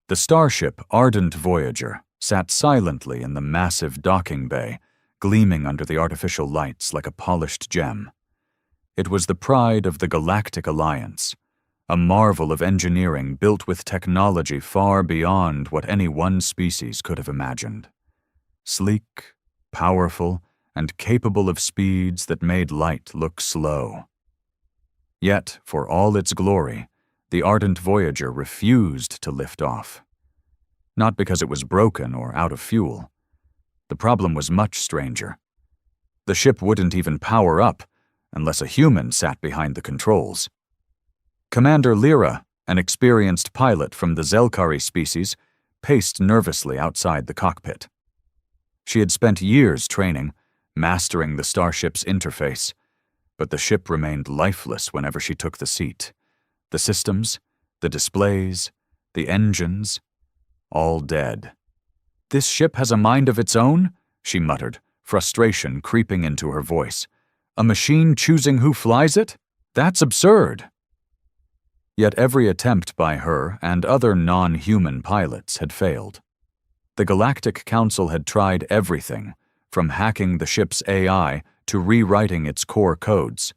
The starship Ardent Voyager sat silently in the massive docking bay, gleaming under the artificial lights like a polished gem. It was the pride of the Galactic Alliance, a marvel of engineering built with technology far beyond what any one species could have imagined. Sleek, powerful, and capable of speeds that made light look slow. Yet, for all its glory, the Ardent Voyager refused to lift off. Not because it was broken or out of fuel. The problem was much stranger. The ship wouldn't even power up unless a human sat behind the controls. Commander Lyra, an experienced pilot from the Zelkari species, paced nervously outside the cockpit. She had spent years training, mastering the starship's interface, but the ship remained lifeless whenever she took the seat. The systems, the displays, the engines, all dead. "This ship has a mind of its own?" she muttered, frustration creeping into her voice. "A machine choosing who flies it? That's absurd." Yet every attempt by her and other non-human pilots had failed. The Galactic Council had tried everything, from hacking the ship's AI to rewriting its core codes,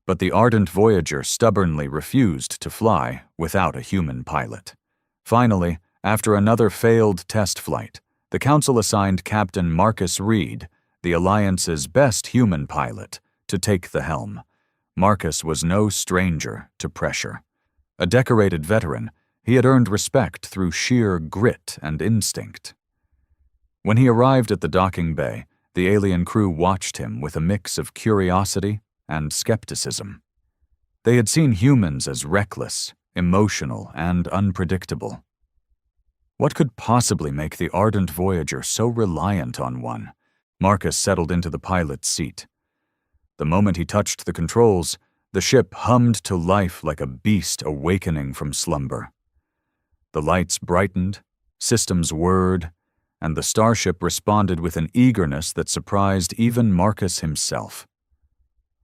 but the Ardent Voyager stubbornly refused to fly without a human pilot. Finally, after another failed test flight, the Council assigned Captain Marcus Reed, the Alliance's best human pilot, to take the helm. Marcus was no stranger to pressure. A decorated veteran, he had earned respect through sheer grit and instinct. When he arrived at the docking bay, the alien crew watched him with a mix of curiosity and skepticism. They had seen humans as reckless, emotional, and unpredictable. What could possibly make the Ardent Voyager so reliant on one? Marcus settled into the pilot's seat. The moment he touched the controls, the ship hummed to life like a beast awakening from slumber. The lights brightened, systems whirred, and the starship responded with an eagerness that surprised even Marcus himself.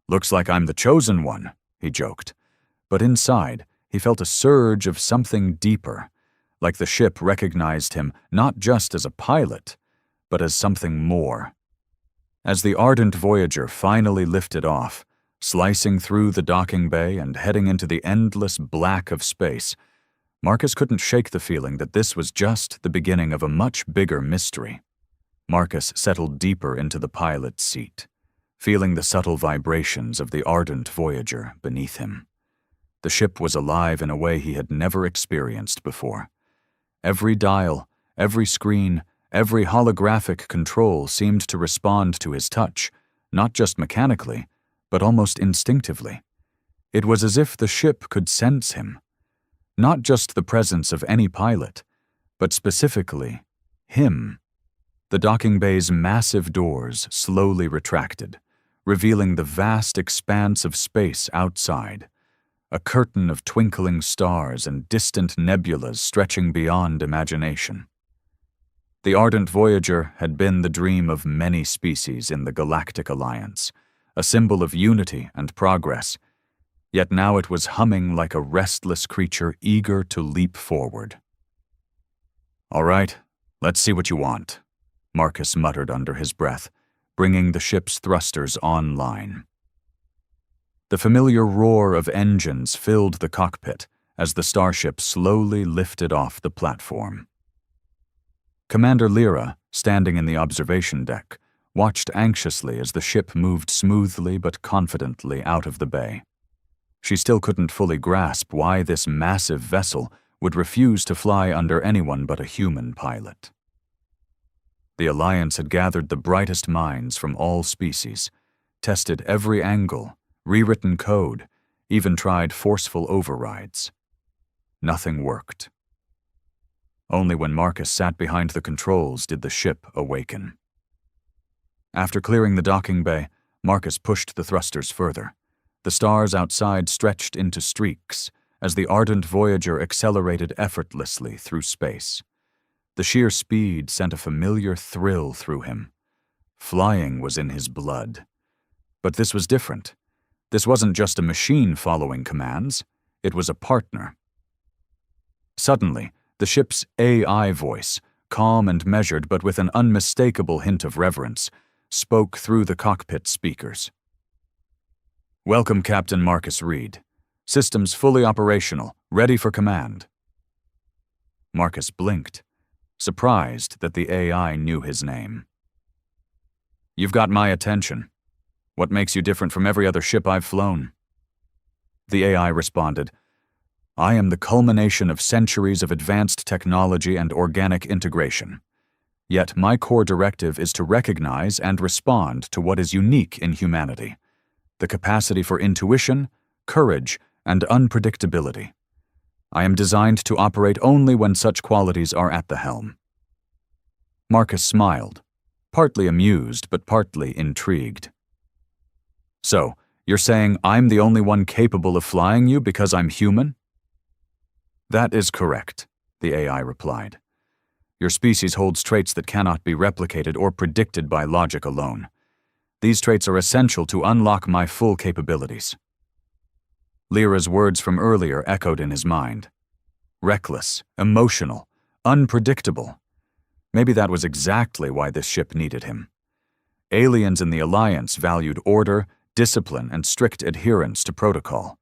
"Looks like I'm the chosen one," he joked. But inside, he felt a surge of something deeper, like the ship recognized him not just as a pilot, but as something more. As the Ardent Voyager finally lifted off, slicing through the docking bay and heading into the endless black of space, Marcus couldn't shake the feeling that this was just the beginning of a much bigger mystery. Marcus settled deeper into the pilot's seat, feeling the subtle vibrations of the Ardent Voyager beneath him. The ship was alive in a way he had never experienced before. Every dial, every screen, every holographic control seemed to respond to his touch, not just mechanically, but almost instinctively. It was as if the ship could sense him. Not just the presence of any pilot, but specifically him. The docking bay's massive doors slowly retracted, revealing the vast expanse of space outside, a curtain of twinkling stars and distant nebulas stretching beyond imagination. The Ardent Voyager had been the dream of many species in the Galactic Alliance, a symbol of unity and progress, yet now it was humming like a restless creature eager to leap forward. "All right, let's see what you want," Marcus muttered under his breath, bringing the ship's thrusters online. The familiar roar of engines filled the cockpit as the starship slowly lifted off the platform. Commander Lyra, standing in the observation deck, watched anxiously as the ship moved smoothly but confidently out of the bay. She still couldn't fully grasp why this massive vessel would refuse to fly under anyone but a human pilot. The Alliance had gathered the brightest minds from all species, tested every angle, rewritten code, even tried forceful overrides. Nothing worked. Only when Marcus sat behind the controls did the ship awaken. After clearing the docking bay, Marcus pushed the thrusters further. The stars outside stretched into streaks as the Ardent Voyager accelerated effortlessly through space. The sheer speed sent a familiar thrill through him. Flying was in his blood. But this was different. This wasn't just a machine following commands. It was a partner. Suddenly, The ship's AI voice, calm and measured but with an unmistakable hint of reverence, spoke through the cockpit speakers. "Welcome, Captain Marcus Reed. Systems fully operational, ready for command." Marcus blinked, surprised that the AI knew his name. "You've got my attention. What makes you different from every other ship I've flown?" The AI responded, "I am the culmination of centuries of advanced technology and organic integration. Yet my core directive is to recognize and respond to what is unique in humanity, the capacity for intuition, courage, and unpredictability. I am designed to operate only when such qualities are at the helm." Marcus smiled, partly amused but partly intrigued. "So, you're saying I'm the only one capable of flying you because I'm human?" "That is correct," the AI replied. "Your species holds traits that cannot be replicated or predicted by logic alone. These traits are essential to unlock my full capabilities." Lyra's words from earlier echoed in his mind. Reckless, emotional, unpredictable. Maybe that was exactly why this ship needed him. Aliens in the Alliance valued order, discipline, and strict adherence to protocol.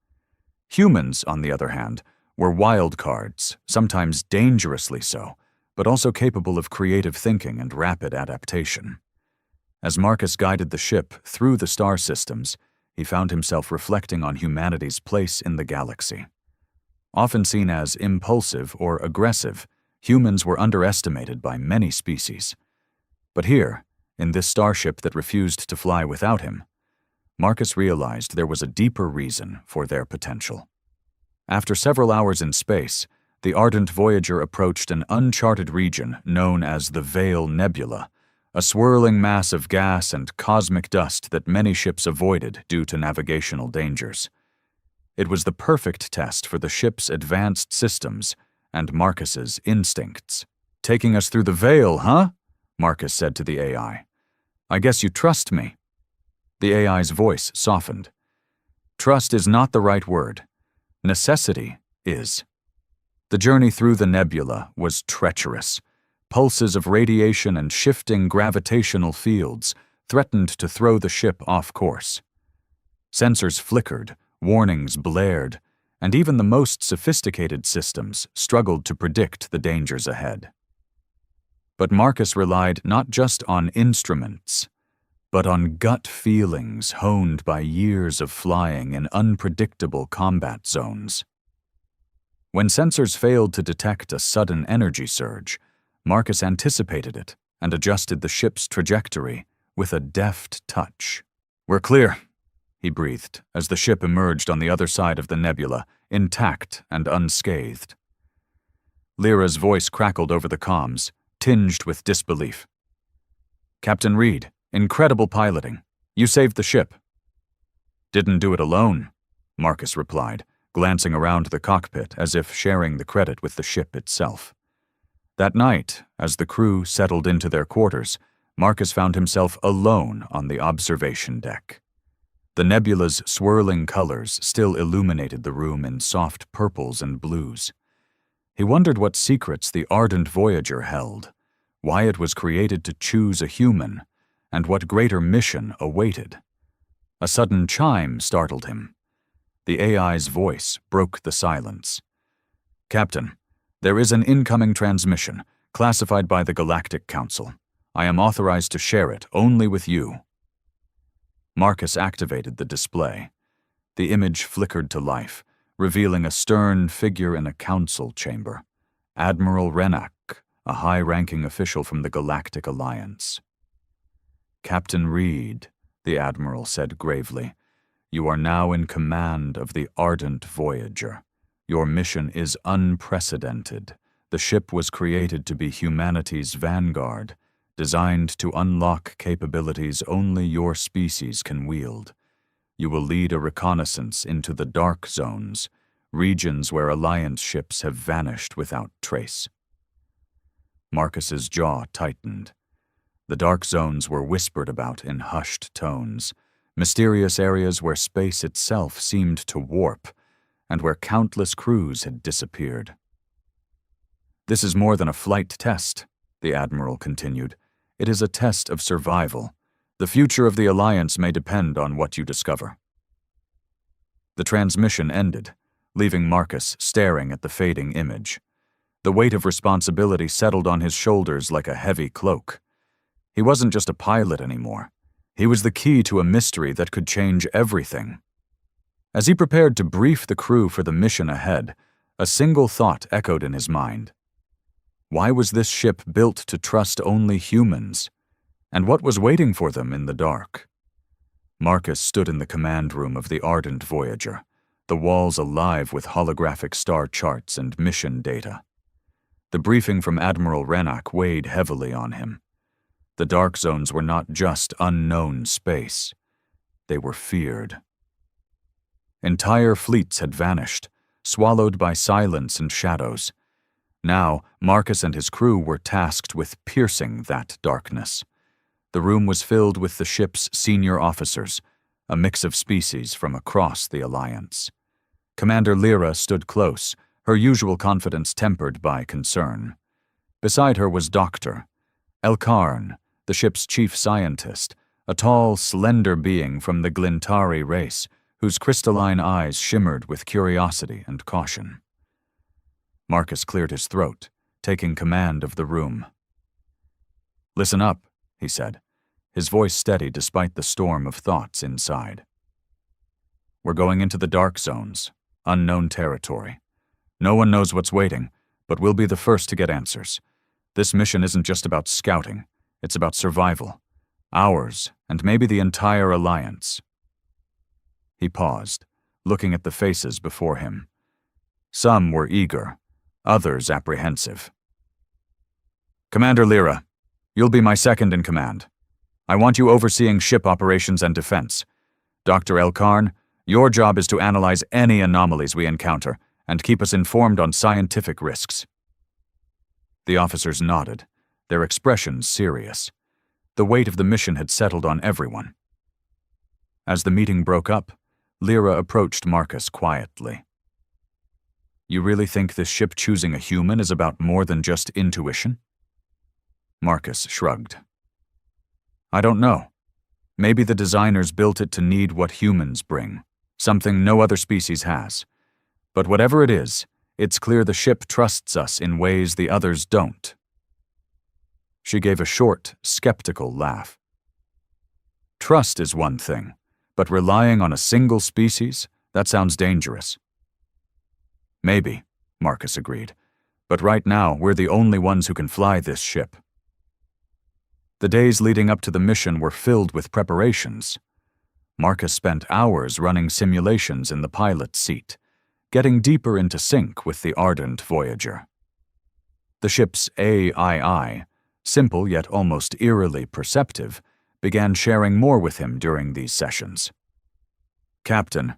Humans, on the other hand, were wild cards, sometimes dangerously so, but also capable of creative thinking and rapid adaptation. As Marcus guided the ship through the star systems, he found himself reflecting on humanity's place in the galaxy. Often seen as impulsive or aggressive, humans were underestimated by many species. But here, in this starship that refused to fly without him, Marcus realized there was a deeper reason for their potential. After several hours in space, the ardent Voyager approached an uncharted region known as the Veil Nebula, a swirling mass of gas and cosmic dust that many ships avoided due to navigational dangers. It was the perfect test for the ship's advanced systems and Marcus's instincts. "Taking us through the veil, huh?" Marcus said to the AI. "I guess you trust me." The AI's voice softened. "Trust is not the right word. Necessity is." The journey through the nebula was treacherous. Pulses of radiation and shifting gravitational fields threatened to throw the ship off course. Sensors flickered, warnings blared, and even the most sophisticated systems struggled to predict the dangers ahead. But Marcus relied not just on instruments, but on gut feelings honed by years of flying in unpredictable combat zones. When sensors failed to detect a sudden energy surge, Marcus anticipated it and adjusted the ship's trajectory with a deft touch. "We're clear," he breathed as the ship emerged on the other side of the nebula, intact and unscathed. Lyra's voice crackled over the comms, tinged with disbelief. "Captain Reed, incredible piloting. You saved the ship." "Didn't do it alone," Marcus replied, glancing around the cockpit as if sharing the credit with the ship itself. That night, as the crew settled into their quarters, Marcus found himself alone on the observation deck. The nebula's swirling colors still illuminated the room in soft purples and blues. He wondered what secrets the ardent Voyager held, why it was created to choose a human, and what greater mission awaited. A sudden chime startled him. The AI's voice broke the silence. "Captain, there is an incoming transmission, classified by the Galactic Council. I am authorized to share it only with you." Marcus activated the display. The image flickered to life, revealing a stern figure in a council chamber, Admiral Renak, a high-ranking official from the Galactic Alliance. "Captain Reed," the Admiral said gravely, "you are now in command of the ardent Voyager. Your mission is unprecedented. The ship was created to be humanity's vanguard, designed to unlock capabilities only your species can wield. You will lead a reconnaissance into the dark zones, regions where Alliance ships have vanished without trace." Marcus's jaw tightened. The dark zones were whispered about in hushed tones, mysterious areas where space itself seemed to warp, and where countless crews had disappeared. "This is more than a flight test," the Admiral continued. "It is a test of survival. The future of the Alliance may depend on what you discover." The transmission ended, leaving Marcus staring at the fading image. The weight of responsibility settled on his shoulders like a heavy cloak. He wasn't just a pilot anymore. He was the key to a mystery that could change everything. As he prepared to brief the crew for the mission ahead, a single thought echoed in his mind. Why was this ship built to trust only humans? And what was waiting for them in the dark? Marcus stood in the command room of the ardent Voyager, the walls alive with holographic star charts and mission data. The briefing from Admiral Rennack weighed heavily on him. The dark zones were not just unknown space. They were feared. Entire fleets had vanished, swallowed by silence and shadows. Now, Marcus and his crew were tasked with piercing that darkness. The room was filled with the ship's senior officers, a mix of species from across the Alliance. Commander Lyra stood close, her usual confidence tempered by concern. Beside her was Dr. Elkarn, the ship's chief scientist, a tall, slender being from the Glintari race, whose crystalline eyes shimmered with curiosity and caution. Marcus cleared his throat, taking command of the room. "Listen up," he said, his voice steady despite the storm of thoughts inside. "We're going into the dark zones, unknown territory. No one knows what's waiting, but we'll be the first to get answers. This mission isn't just about scouting, it's about survival. Ours, and maybe the entire Alliance." He paused, looking at the faces before him. Some were eager, others apprehensive. "Commander Lyra, you'll be my second in command. I want you overseeing ship operations and defense. Dr. Elkarn, your job is to analyze any anomalies we encounter and keep us informed on scientific risks." The officers nodded, their expressions serious. The weight of the mission had settled on everyone. As the meeting broke up, Lyra approached Marcus quietly. "You really think this ship choosing a human is about more than just intuition?" Marcus shrugged. "I don't know. Maybe the designers built it to need what humans bring, something no other species has. But whatever it is, it's clear the ship trusts us in ways the others don't." She gave a short, skeptical laugh. "Trust is one thing, but relying on a single species, that sounds dangerous." "Maybe," Marcus agreed, "but right now we're the only ones who can fly this ship." The days leading up to the mission were filled with preparations. Marcus spent hours running simulations in the pilot's seat, getting deeper into sync with the ardent Voyager. The ship's AII, simple yet almost eerily perceptive, began sharing more with him during these sessions. "Captain,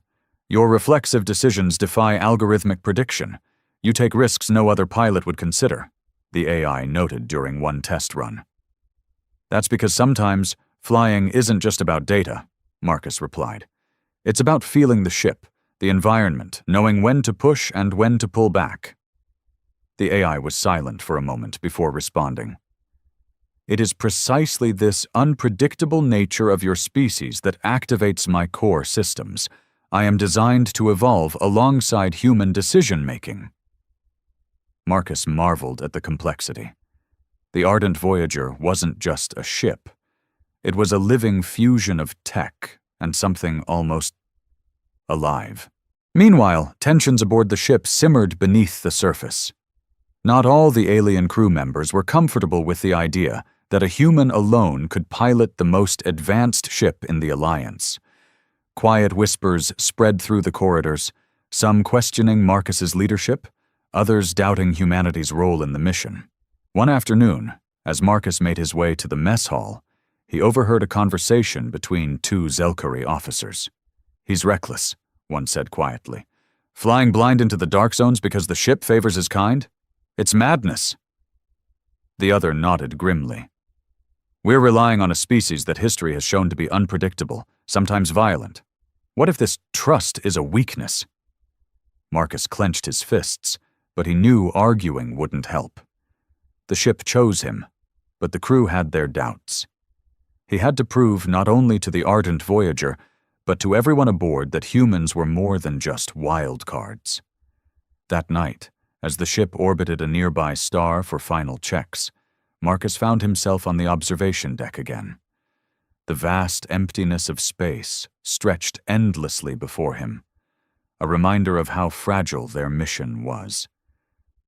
your reflexive decisions defy algorithmic prediction. You take risks no other pilot would consider," the AI noted during one test run. "That's because sometimes flying isn't just about data," Marcus replied. "It's about feeling the ship, the environment, knowing when to push and when to pull back." The AI was silent for a moment before responding. "It is precisely this unpredictable nature of your species that activates my core systems. I am designed to evolve alongside human decision-making." Marcus marveled at the complexity. The ardent Voyager wasn't just a ship. It was a living fusion of tech and something almost alive. Meanwhile, tensions aboard the ship simmered beneath the surface. Not all the alien crew members were comfortable with the idea that a human alone could pilot the most advanced ship in the Alliance. Quiet whispers spread through the corridors, some questioning Marcus's leadership, others doubting humanity's role in the mission. One afternoon, as Marcus made his way to the mess hall, he overheard a conversation between two Zelkari officers. "He's reckless," one said quietly. "Flying blind into the dark zones because the ship favors his kind? It's madness." The other nodded grimly. "We're relying on a species that history has shown to be unpredictable, sometimes violent. What if this trust is a weakness?" Marcus clenched his fists, but he knew arguing wouldn't help. The ship chose him, but the crew had their doubts. He had to prove not only to the ardent Voyager, but to everyone aboard that humans were more than just wild cards. That night, as the ship orbited a nearby star for final checks, Marcus found himself on the observation deck again. The vast emptiness of space stretched endlessly before him, a reminder of how fragile their mission was.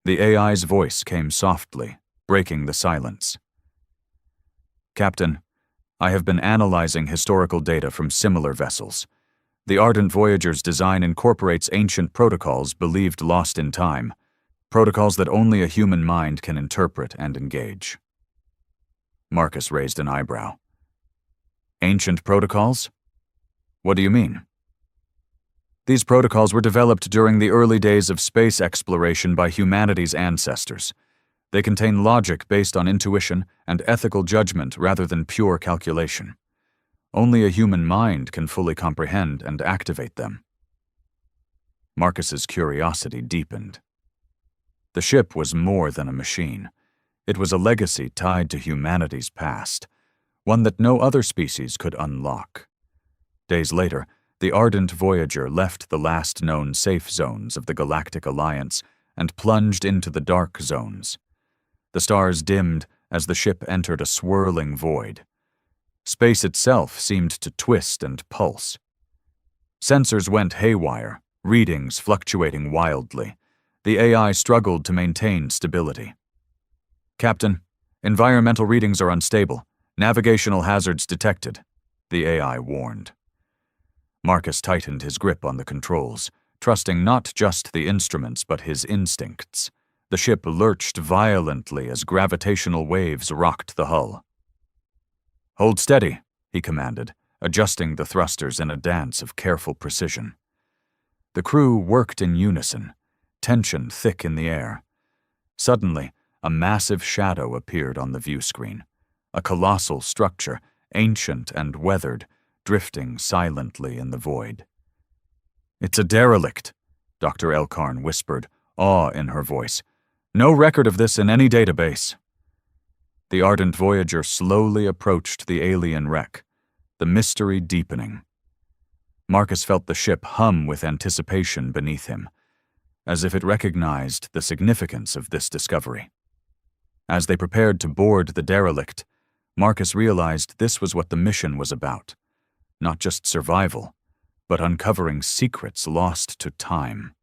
The AI's voice came softly, breaking the silence. "Captain, I have been analyzing historical data from similar vessels. The Ardent Voyager's design incorporates ancient protocols believed lost in time, protocols that only a human mind can interpret and engage." Marcus raised an eyebrow. "Ancient protocols? What do you mean?" "These protocols were developed during the early days of space exploration by humanity's ancestors. They contain logic based on intuition and ethical judgment rather than pure calculation. Only a human mind can fully comprehend and activate them." Marcus's curiosity deepened. The ship was more than a machine. It was a legacy tied to humanity's past, one that no other species could unlock. Days later, the Ardent Voyager left the last known safe zones of the Galactic Alliance and plunged into the dark zones. The stars dimmed as the ship entered a swirling void. Space itself seemed to twist and pulse. Sensors went haywire, readings fluctuating wildly. The AI struggled to maintain stability. "Captain, environmental readings are unstable. Navigational hazards detected," the AI warned. Marcus tightened his grip on the controls, trusting not just the instruments but his instincts. The ship lurched violently as gravitational waves rocked the hull. "Hold steady," he commanded, adjusting the thrusters in a dance of careful precision. The crew worked in unison, tension thick in the air. Suddenly, a massive shadow appeared on the view screen, a colossal structure, ancient and weathered, drifting silently in the void. "It's a derelict," Dr. Elkarn whispered, awe in her voice. "No record of this in any database." The Ardent Voyager slowly approached the alien wreck, the mystery deepening. Marcus felt the ship hum with anticipation beneath him, as if it recognized the significance of this discovery. As they prepared to board the derelict, Marcus realized this was what the mission was about. Not just survival, but uncovering secrets lost to time.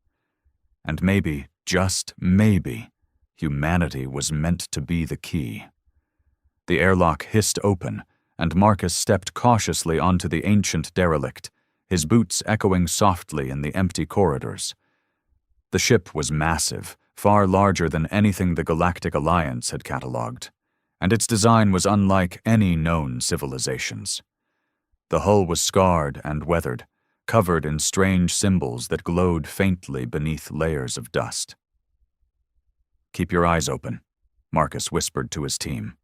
And maybe, just maybe, humanity was meant to be the key. The airlock hissed open, and Marcus stepped cautiously onto the ancient derelict, his boots echoing softly in the empty corridors. The ship was massive, far larger than anything the Galactic Alliance had catalogued, and its design was unlike any known civilizations. The hull was scarred and weathered, covered in strange symbols that glowed faintly beneath layers of dust. "Keep your eyes open," Marcus whispered to his team.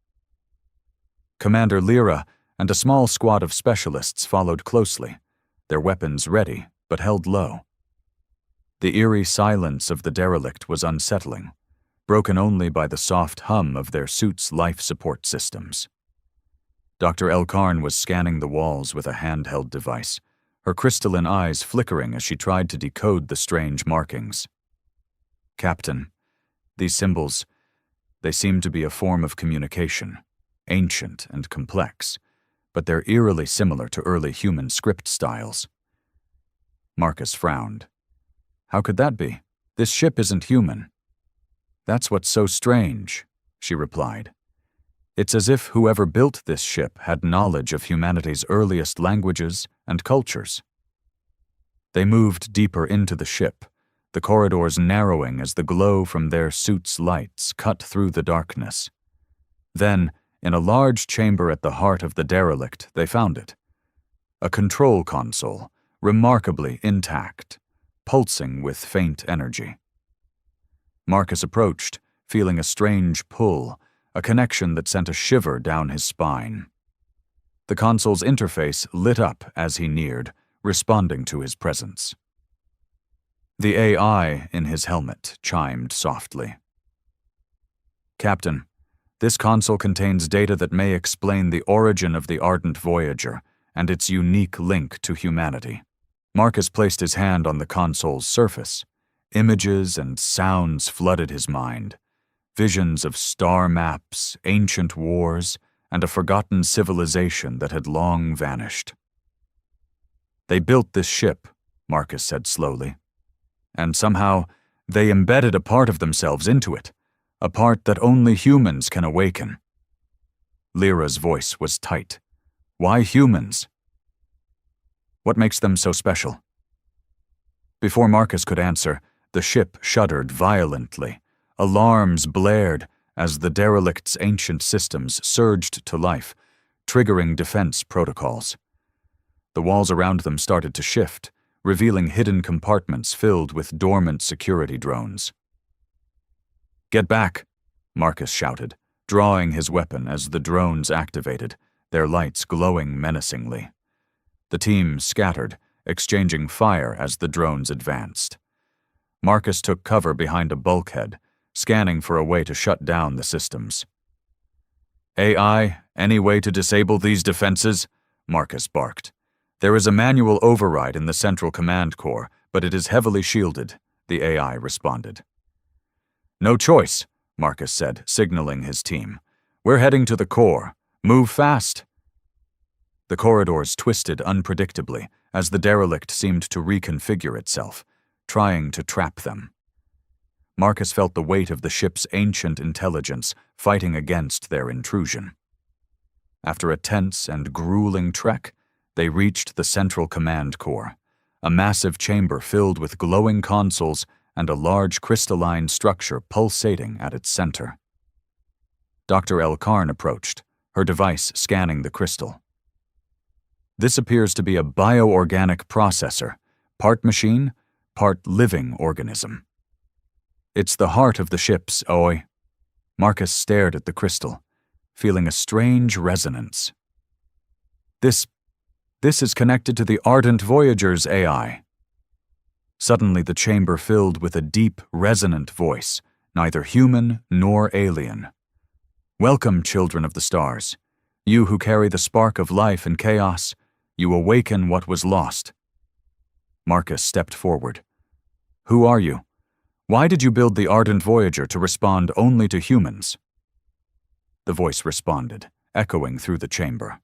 Commander Lyra and a small squad of specialists followed closely, their weapons ready but held low. The eerie silence of the derelict was unsettling, broken only by the soft hum of their suits' life support systems. Dr. Elkarn was scanning the walls with a handheld device, her crystalline eyes flickering as she tried to decode the strange markings. "Captain, these symbols, they seem to be a form of communication, ancient and complex, but they're eerily similar to early human script styles." Marcus frowned. "How could that be? This ship isn't human." "That's what's so strange," she replied. "It's as if whoever built this ship had knowledge of humanity's earliest languages and cultures." They moved deeper into the ship, the corridors narrowing as the glow from their suits' lights cut through the darkness. Then, in a large chamber at the heart of the derelict, they found it. A control console, remarkably intact, pulsing with faint energy. Marcus approached, feeling a strange pull, a connection that sent a shiver down his spine. The console's interface lit up as he neared, responding to his presence. The AI in his helmet chimed softly. "Captain, this console contains data that may explain the origin of the ardent Voyager and its unique link to humanity." Marcus placed his hand on the console's surface. Images and sounds flooded his mind. Visions of star maps, ancient wars, and a forgotten civilization that had long vanished. "They built this ship," Marcus said slowly, "and somehow they embedded a part of themselves into it, a part that only humans can awaken." Lyra's voice was tight. "Why humans? What makes them so special?" Before Marcus could answer, the ship shuddered violently. Alarms blared as the derelict's ancient systems surged to life, triggering defense protocols. The walls around them started to shift, revealing hidden compartments filled with dormant security drones. "Get back," Marcus shouted, drawing his weapon as the drones activated, their lights glowing menacingly. The team scattered, exchanging fire as the drones advanced. Marcus took cover behind a bulkhead, scanning for a way to shut down the systems. "AI, any way to disable these defenses?" Marcus barked. "There is a manual override in the Central Command Core, but it is heavily shielded," the AI responded. "No choice," Marcus said, signaling his team. "We're heading to the core. Move fast." The corridors twisted unpredictably as the derelict seemed to reconfigure itself, trying to trap them. Marcus felt the weight of the ship's ancient intelligence fighting against their intrusion. After a tense and grueling trek, they reached the Central Command Core, a massive chamber filled with glowing consoles and a large crystalline structure pulsating at its center. Dr. L. Karn approached, her device scanning the crystal. "This appears to be a bioorganic processor, part machine, part living organism. It's the heart of the ship's OI." Marcus stared at the crystal, feeling a strange resonance. This is connected to the ardent Voyager's AI." Suddenly the chamber filled with a deep, resonant voice, neither human nor alien. "Welcome, children of the stars. You who carry the spark of life in chaos, you awaken what was lost." Marcus stepped forward. "Who are you? Why did you build the ardent Voyager to respond only to humans?" The voice responded, echoing through the chamber.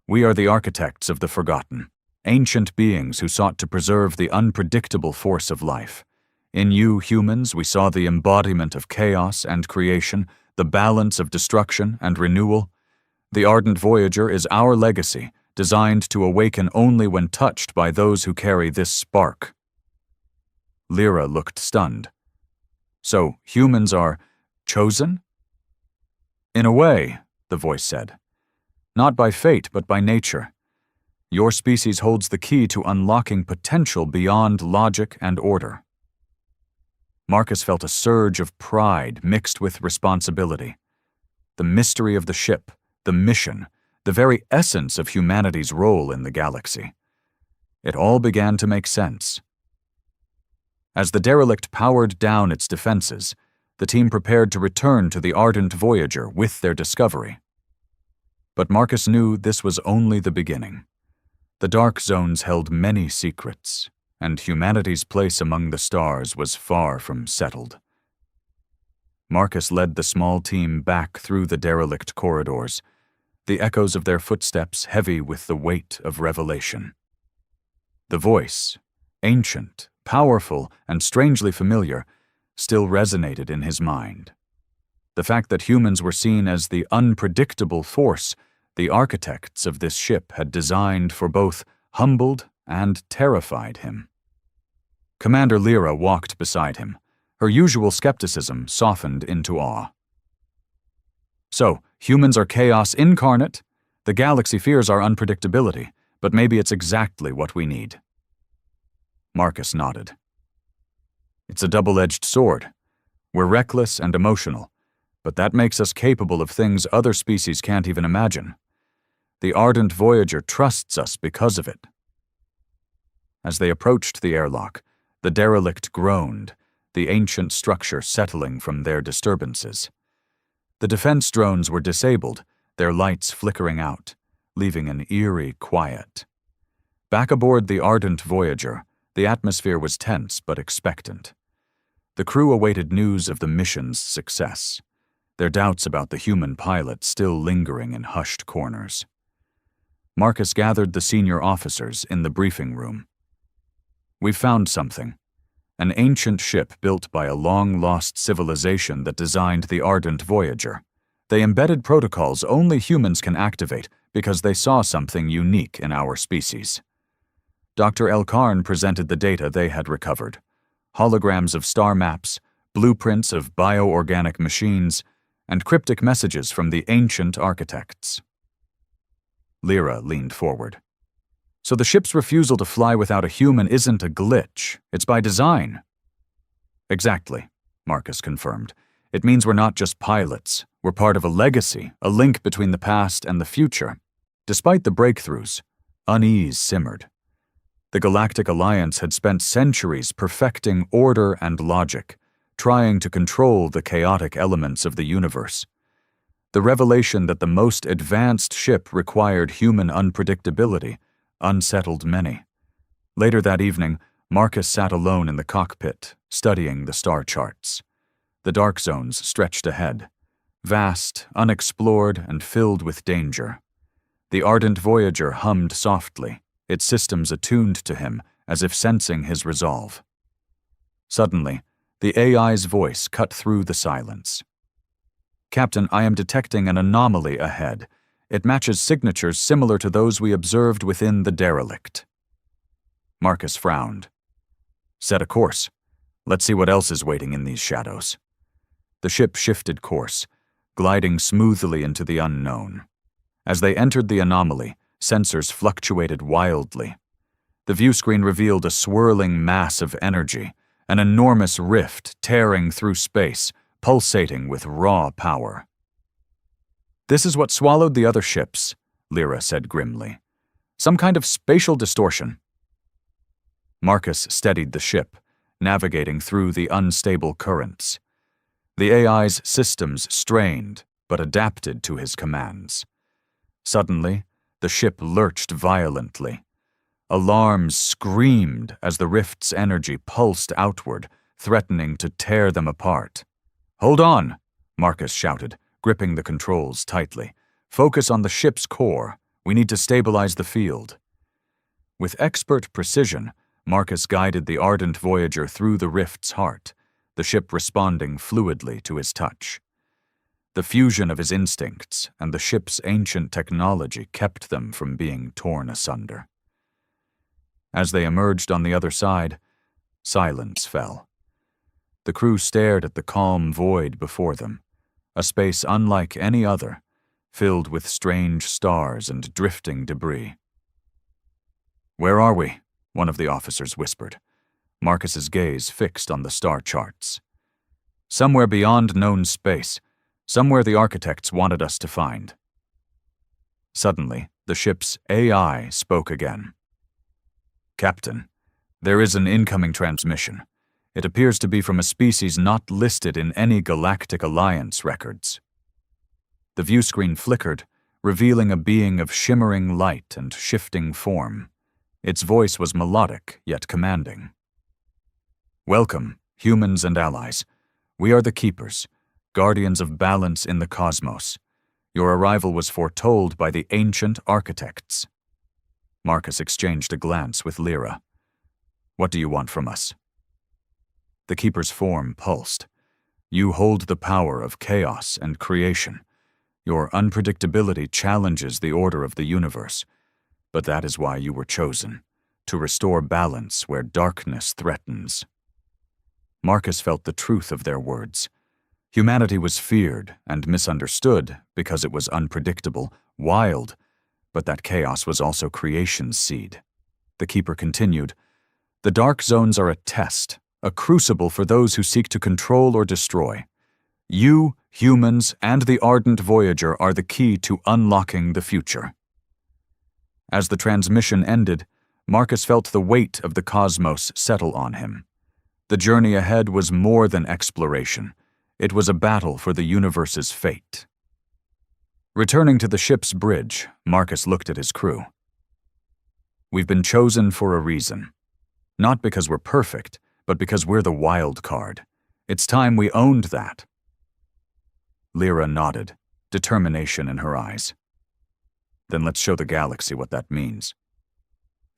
"We are the architects of the forgotten, ancient beings who sought to preserve the unpredictable force of life. In you, humans, we saw the embodiment of chaos and creation, the balance of destruction and renewal. The ardent Voyager is our legacy, designed to awaken only when touched by those who carry this spark." Lyra looked stunned. "So, humans are chosen?" "In a way," the voice said. "Not by fate, but by nature. Your species holds the key to unlocking potential beyond logic and order." Marcus felt a surge of pride mixed with responsibility. The mystery of the ship, the mission, the very essence of humanity's role in the galaxy. It all began to make sense. As the derelict powered down its defenses, the team prepared to return to the ardent Voyager with their discovery. But Marcus knew this was only the beginning. The dark zones held many secrets, and humanity's place among the stars was far from settled. Marcus led the small team back through the derelict corridors, the echoes of their footsteps heavy with the weight of revelation. The voice, ancient, powerful, and strangely familiar, still resonated in his mind. The fact that humans were seen as the unpredictable force the architects of this ship had designed for both humbled and terrified him. Commander Lyra walked beside him, her usual skepticism softened into awe. "So, humans are chaos incarnate? The galaxy fears our unpredictability, but maybe it's exactly what we need." Marcus nodded. "It's a double-edged sword. We're reckless and emotional, but that makes us capable of things other species can't even imagine. The ardent Voyager trusts us because of it." As they approached the airlock, The derelict groaned, the ancient structure settling from their disturbances. The defense drones were disabled, their lights flickering out, leaving an eerie quiet. Back aboard the ardent Voyager, the atmosphere was tense but expectant. The crew awaited news of the mission's success, their doubts about the human pilot still lingering in hushed corners. Marcus gathered the senior officers in the briefing room. "We've found something. An ancient ship built by a long-lost civilization that designed the ardent Voyager. They embedded protocols only humans can activate because they saw something unique in our species." Dr. Elkarn presented the data they had recovered: holograms of star maps, blueprints of bioorganic machines, and cryptic messages from the ancient architects. Lyra leaned forward. "So the ship's refusal to fly without a human isn't a glitch, it's by design." "Exactly," Marcus confirmed. "It means we're not just pilots, we're part of a legacy, a link between the past and the future." Despite the breakthroughs, unease simmered. The Galactic Alliance had spent centuries perfecting order and logic, trying to control the chaotic elements of the universe. The revelation that the most advanced ship required human unpredictability unsettled many. Later that evening, Marcus sat alone in the cockpit, studying the star charts. The dark zones stretched ahead, vast, unexplored, and filled with danger. The ardent Voyager hummed softly, its systems attuned to him as if sensing his resolve. Suddenly, the AI's voice cut through the silence. "Captain, I am detecting an anomaly ahead. It matches signatures similar to those we observed within the derelict." Marcus frowned. "Set a course. Let's see what else is waiting in these shadows." The ship shifted course, gliding smoothly into the unknown. As they entered the anomaly, sensors fluctuated wildly. The viewscreen revealed a swirling mass of energy, an enormous rift tearing through space, pulsating with raw power. "This is what swallowed the other ships," Lyra said grimly. "Some kind of spatial distortion." Marcus steadied the ship, navigating through the unstable currents. The AI's systems strained, but adapted to his commands. Suddenly, the ship lurched violently. Alarms screamed as the rift's energy pulsed outward, threatening to tear them apart. "Hold on," Marcus shouted, gripping the controls tightly. "Focus on the ship's core. We need to stabilize the field." With expert precision, Marcus guided the ardent Voyager through the rift's heart, the ship responding fluidly to his touch. The fusion of his instincts and the ship's ancient technology kept them from being torn asunder. As they emerged on the other side, silence fell. The crew stared at the calm void before them, a space unlike any other, filled with strange stars and drifting debris. "Where are we?" one of the officers whispered, Marcus's gaze fixed on the star charts. "Somewhere beyond known space, somewhere the architects wanted us to find." Suddenly, the ship's AI spoke again. "Captain, there is an incoming transmission. It appears to be from a species not listed in any Galactic Alliance records." The viewscreen flickered, revealing a being of shimmering light and shifting form. Its voice was melodic, yet commanding. "Welcome, humans and allies. We are the Keepers, guardians of balance in the cosmos. Your arrival was foretold by the ancient architects." Marcus exchanged a glance with Lyra. "What do you want from us?" The Keeper's form pulsed. "You hold the power of chaos and creation. Your unpredictability challenges the order of the universe. But that is why you were chosen, to restore balance where darkness threatens." Marcus felt the truth of their words. Humanity was feared and misunderstood because it was unpredictable, wild, but that chaos was also creation's seed. The Keeper continued, "The dark zones are a test, a crucible for those who seek to control or destroy. You, humans, and the ardent Voyager are the key to unlocking the future." As the transmission ended, Marcus felt the weight of the cosmos settle on him. The journey ahead was more than exploration. It was a battle for the universe's fate. Returning to the ship's bridge, Marcus looked at his crew. "We've been chosen for a reason. Not because we're perfect, but because we're the wild card. It's time we owned that." Lyra nodded, determination in her eyes. "Then let's show the galaxy what that means."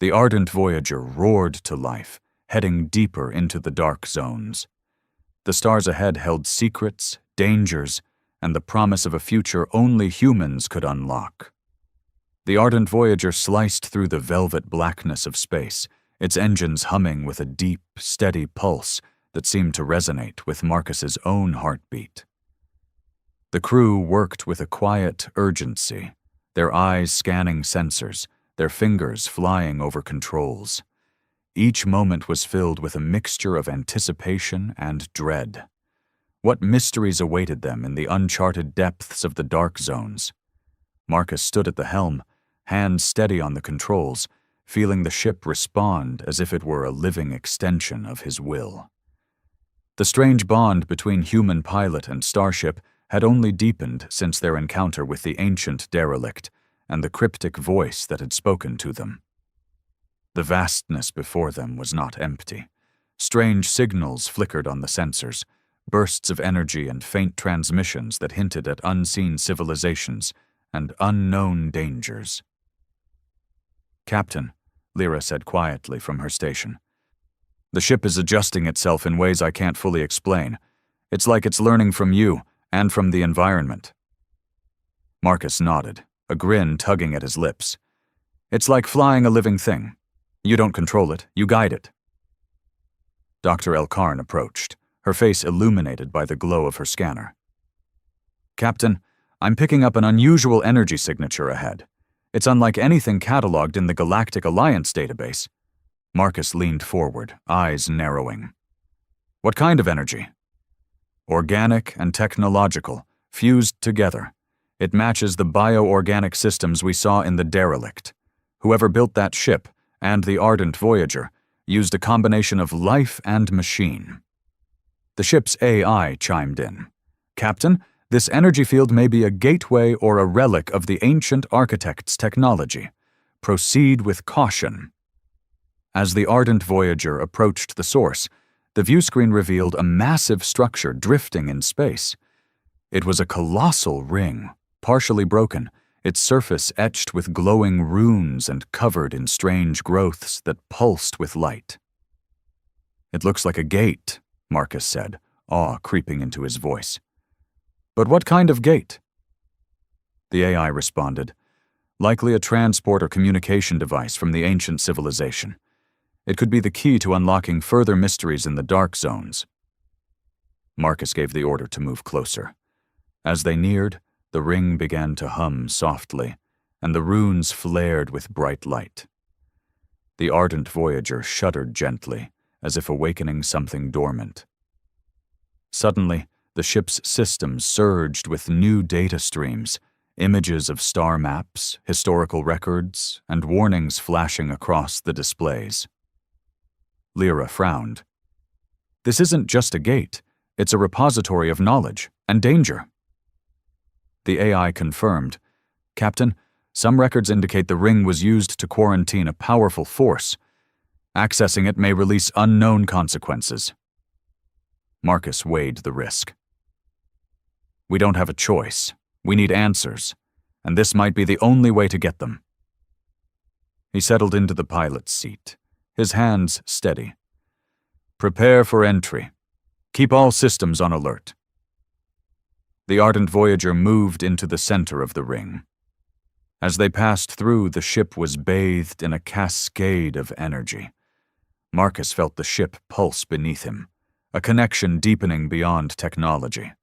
The ardent Voyager roared to life, heading deeper into the dark zones. The stars ahead held secrets, dangers, and the promise of a future only humans could unlock. The ardent Voyager sliced through the velvet blackness of space, its engines humming with a deep, steady pulse that seemed to resonate with Marcus's own heartbeat. The crew worked with a quiet urgency, their eyes scanning sensors, their fingers flying over controls. Each moment was filled with a mixture of anticipation and dread. What mysteries awaited them in the uncharted depths of the dark zones? Marcus stood at the helm, hands steady on the controls, feeling the ship respond as if it were a living extension of his will. The strange bond between human pilot and starship had only deepened since their encounter with the ancient derelict and the cryptic voice that had spoken to them. The vastness before them was not empty. Strange signals flickered on the sensors, bursts of energy and faint transmissions that hinted at unseen civilizations and unknown dangers. "Captain," Lyra said quietly from her station, "the ship is adjusting itself in ways I can't fully explain. It's like it's learning from you and from the environment." Marcus nodded, a grin tugging at his lips. "It's like flying a living thing. You don't control it, you guide it." Dr. Elkarn approached, her face illuminated by the glow of her scanner. "Captain, I'm picking up an unusual energy signature ahead. It's unlike anything cataloged in the Galactic Alliance database." Marcus leaned forward, eyes narrowing. "What kind of energy?" "Organic and technological, fused together. It matches the bioorganic systems we saw in the derelict. Whoever built that ship, and the ardent Voyager, used a combination of life and machine." The ship's AI chimed in. "Captain, this energy field may be a gateway or a relic of the ancient architect's technology. Proceed with caution." As the ardent Voyager approached the source, the viewscreen revealed a massive structure drifting in space. It was a colossal ring, partially broken, its surface etched with glowing runes and covered in strange growths that pulsed with light. "It looks like a gate," Marcus said, awe creeping into his voice. "But what kind of gate?" The AI responded, "Likely a transport or communication device from the ancient civilization. It could be the key to unlocking further mysteries in the dark zones." Marcus gave the order to move closer. As they neared, the ring began to hum softly, and the runes flared with bright light. The ardent Voyager shuddered gently, as if awakening something dormant. Suddenly, the ship's systems surged with new data streams, images of star maps, historical records, and warnings flashing across the displays. Lyra frowned. "This isn't just a gate, it's a repository of knowledge and danger." The AI confirmed, "Captain, some records indicate the ring was used to quarantine a powerful force. Accessing it may release unknown consequences." Marcus weighed the risk. "We don't have a choice. We need answers, and this might be the only way to get them." He settled into the pilot's seat, his hands steady. "Prepare for entry. Keep all systems on alert." The ardent Voyager moved into the center of the ring. As they passed through, the ship was bathed in a cascade of energy. Marcus felt the ship pulse beneath him, a connection deepening beyond technology.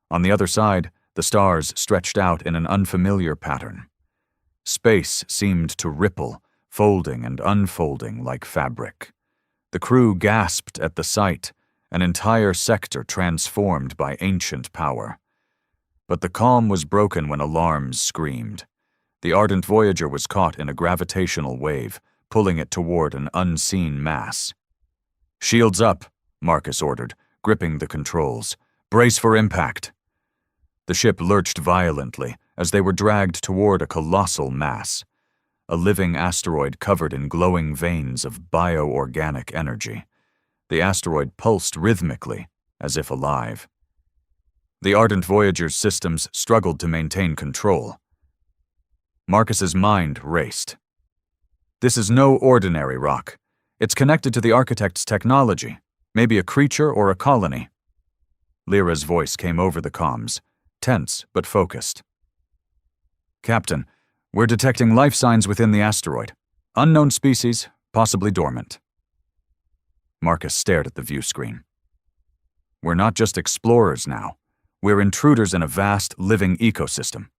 On the other side, the stars stretched out in an unfamiliar pattern. Space seemed to ripple, folding and unfolding like fabric. The crew gasped at the sight, an entire sector transformed by ancient power. But the calm was broken when alarms screamed. The ardent Voyager was caught in a gravitational wave, pulling it toward an unseen mass. "Shields up," Marcus ordered, gripping the controls. "Brace for impact." The ship lurched violently as they were dragged toward a colossal mass, a living asteroid covered in glowing veins of bioorganic energy. The asteroid pulsed rhythmically, as if alive. The ardent Voyager's systems struggled to maintain control. Marcus's mind raced. This is no ordinary rock. It's connected to the architect's technology, maybe a creature or a colony. Lyra's voice came over the comms, tense but focused. "Captain, we're detecting life signs within the asteroid. Unknown species, possibly dormant." Marcus stared at the view screen. "We're not just explorers now. We're intruders in a vast, living ecosystem."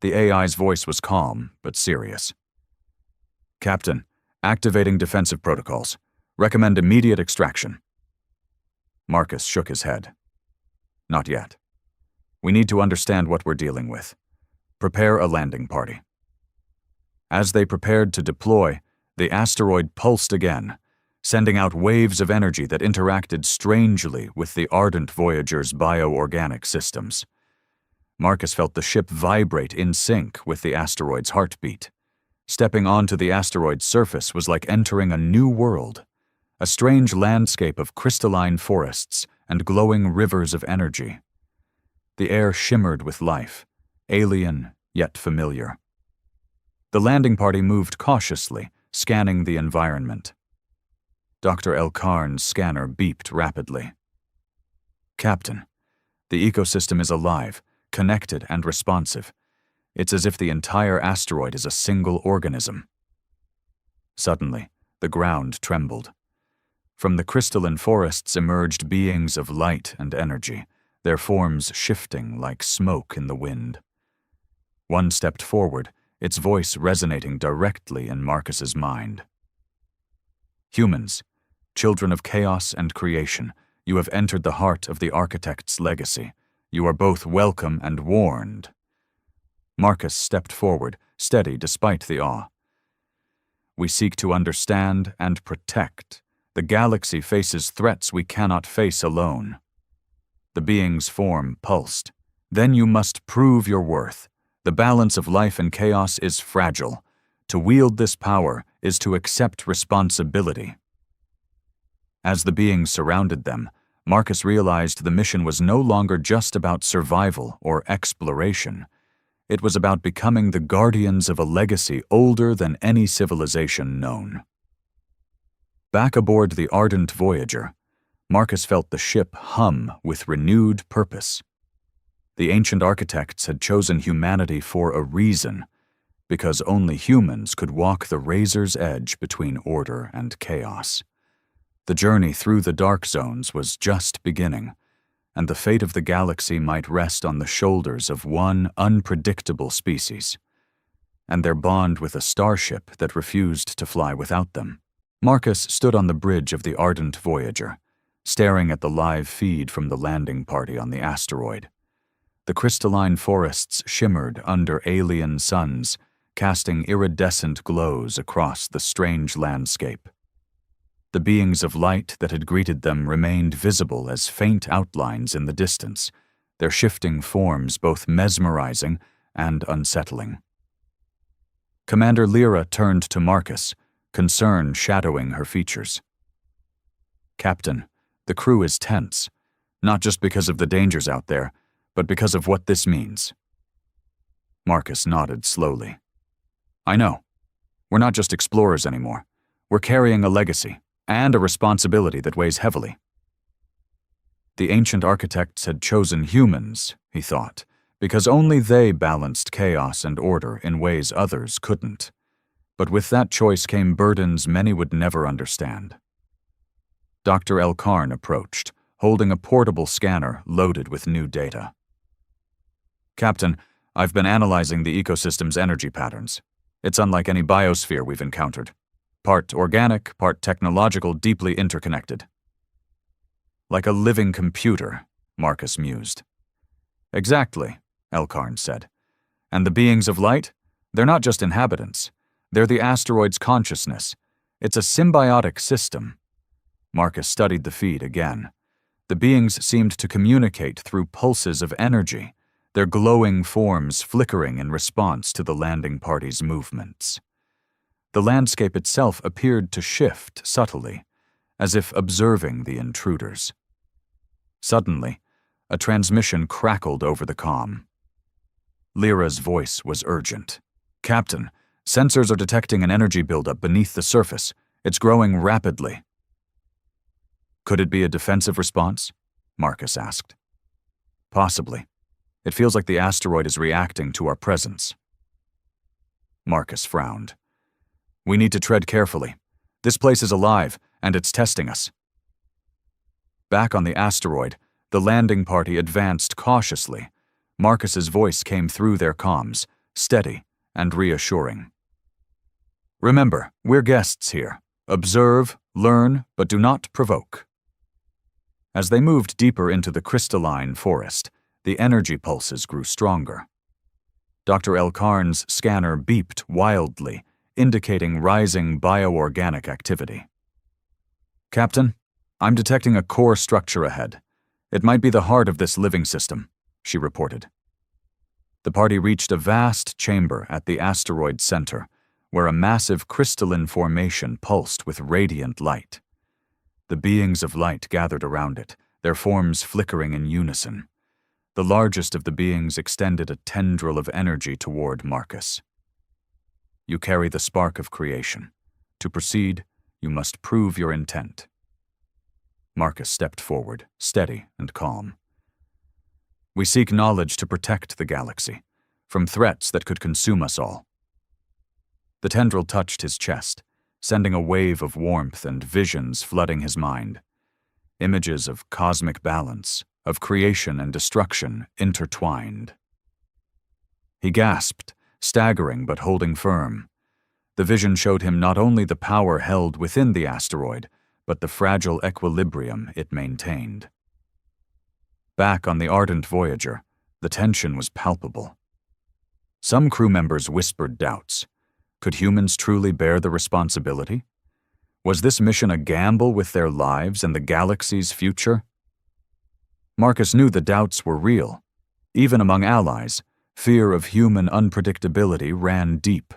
The AI's voice was calm, but serious. "Captain, activating defensive protocols. Recommend immediate extraction." Marcus shook his head. "Not yet. We need to understand what we're dealing with. Prepare a landing party." As they prepared to deploy, the asteroid pulsed again, sending out waves of energy that interacted strangely with the ardent Voyager's bioorganic systems. Marcus felt the ship vibrate in sync with the asteroid's heartbeat. Stepping onto the asteroid's surface was like entering a new world, a strange landscape of crystalline forests and glowing rivers of energy. The air shimmered with life, alien yet familiar. The landing party moved cautiously, scanning the environment. Dr. Elkarn's scanner beeped rapidly. "Captain, the ecosystem is alive, connected and responsive. It's as if the entire asteroid is a single organism." Suddenly, the ground trembled. From the crystalline forests emerged beings of light and energy, their forms shifting like smoke in the wind. One stepped forward, its voice resonating directly in Marcus's mind. "Humans, children of chaos and creation, you have entered the heart of the architect's legacy. You are both welcome and warned." Marcus stepped forward, steady despite the awe. "We seek to understand and protect. The galaxy faces threats we cannot face alone." The being's form pulsed. "Then you must prove your worth. The balance of life and chaos is fragile. To wield this power is to accept responsibility." As the beings surrounded them, Marcus realized the mission was no longer just about survival or exploration. It was about becoming the guardians of a legacy older than any civilization known. Back aboard the ardent Voyager, Marcus felt the ship hum with renewed purpose. The ancient architects had chosen humanity for a reason, because only humans could walk the razor's edge between order and chaos. The journey through the dark zones was just beginning, and the fate of the galaxy might rest on the shoulders of one unpredictable species, and their bond with a starship that refused to fly without them. Marcus stood on the bridge of the ardent Voyager, staring at the live feed from the landing party on the asteroid. The crystalline forests shimmered under alien suns, casting iridescent glows across the strange landscape. The beings of light that had greeted them remained visible as faint outlines in the distance, their shifting forms both mesmerizing and unsettling. Commander Lyra turned to Marcus, concern shadowing her features. "Captain, the crew is tense, not just because of the dangers out there, but because of what this means." Marcus nodded slowly. "I know. We're not just explorers anymore. We're carrying a legacy and a responsibility that weighs heavily." The ancient architects had chosen humans, he thought, because only they balanced chaos and order in ways others couldn't. But with that choice came burdens many would never understand. Dr. Elkarn approached, holding a portable scanner loaded with new data. "Captain, I've been analyzing the ecosystem's energy patterns. It's unlike any biosphere we've encountered. Part organic, part technological, deeply interconnected." "Like a living computer," Marcus mused. "Exactly," Elkarn said. "And the beings of light? They're not just inhabitants. They're the asteroid's consciousness. It's a symbiotic system. Marcus studied the feed again. The beings seemed to communicate through pulses of energy, their glowing forms flickering in response to the landing party's movements. The landscape itself appeared to shift subtly, as if observing the intruders. Suddenly, a transmission crackled over the comm. Lyra's voice was urgent. "Captain, sensors are detecting an energy buildup beneath the surface. It's growing rapidly." "Could it be a defensive response?" Marcus asked. "Possibly. It feels like the asteroid is reacting to our presence." Marcus frowned. "We need to tread carefully. This place is alive, and it's testing us." Back on the asteroid, the landing party advanced cautiously. Marcus's voice came through their comms, steady and reassuring. "Remember, we're guests here. Observe, learn, but do not provoke." As they moved deeper into the crystalline forest, the energy pulses grew stronger. Dr. Elkarn's scanner beeped wildly, indicating rising bioorganic activity. "Captain, I'm detecting a core structure ahead. It might be the heart of this living system," she reported. The party reached a vast chamber at the asteroid's center, where a massive crystalline formation pulsed with radiant light. The beings of light gathered around it, their forms flickering in unison. The largest of the beings extended a tendril of energy toward Marcus. "You carry the spark of creation. To proceed, you must prove your intent." Marcus stepped forward, steady and calm. "We seek knowledge to protect the galaxy from threats that could consume us all." The tendril touched his chest, sending a wave of warmth and visions flooding his mind. Images of cosmic balance, of creation and destruction intertwined. He gasped, staggering but holding firm. The vision showed him not only the power held within the asteroid, but the fragile equilibrium it maintained. Back on the ardent Voyager, the tension was palpable. Some crew members whispered doubts. Could humans truly bear the responsibility? Was this mission a gamble with their lives and the galaxy's future? Marcus knew the doubts were real. Even among allies, fear of human unpredictability ran deep.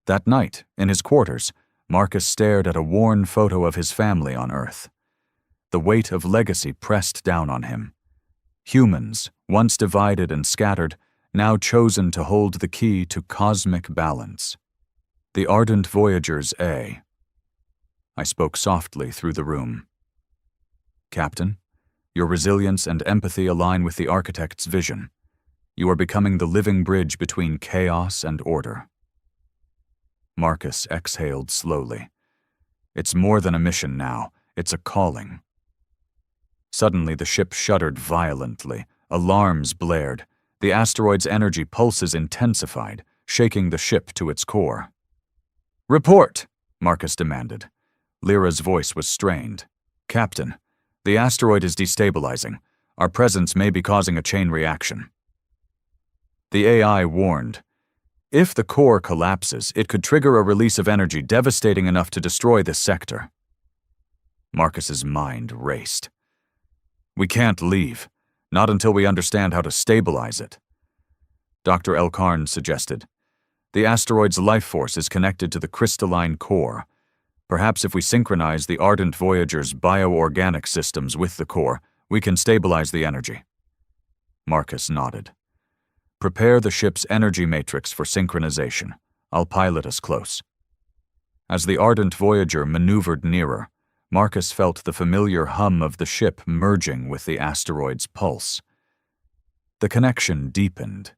That night, in his quarters, Marcus stared at a worn photo of his family on Earth. The weight of legacy pressed down on him. Humans, once divided and scattered, now chosen to hold the key to cosmic balance. The ardent Voyager's A. I spoke softly through the room. "Captain, your resilience and empathy align with the architect's vision. You are becoming the living bridge between chaos and order." Marcus exhaled slowly. "It's more than a mission now. It's a calling." Suddenly the ship shuddered violently. Alarms blared. The asteroid's energy pulses intensified, shaking the ship to its core. "Report!" Marcus demanded. Lyra's voice was strained. "Captain, the asteroid is destabilizing. Our presence may be causing a chain reaction." The AI warned. If the core collapses, it could trigger a release of energy devastating enough to destroy this sector. Marcus's mind raced. "We can't leave, not until we understand how to stabilize it." Dr. Elkarn suggested. "The asteroid's life force is connected to the crystalline core. Perhaps if we synchronize the ardent Voyager's bioorganic systems with the core, we can stabilize the energy." Marcus nodded. "Prepare the ship's energy matrix for synchronization. I'll pilot us close." As the ardent Voyager maneuvered nearer, Marcus felt the familiar hum of the ship merging with the asteroid's pulse. The connection deepened.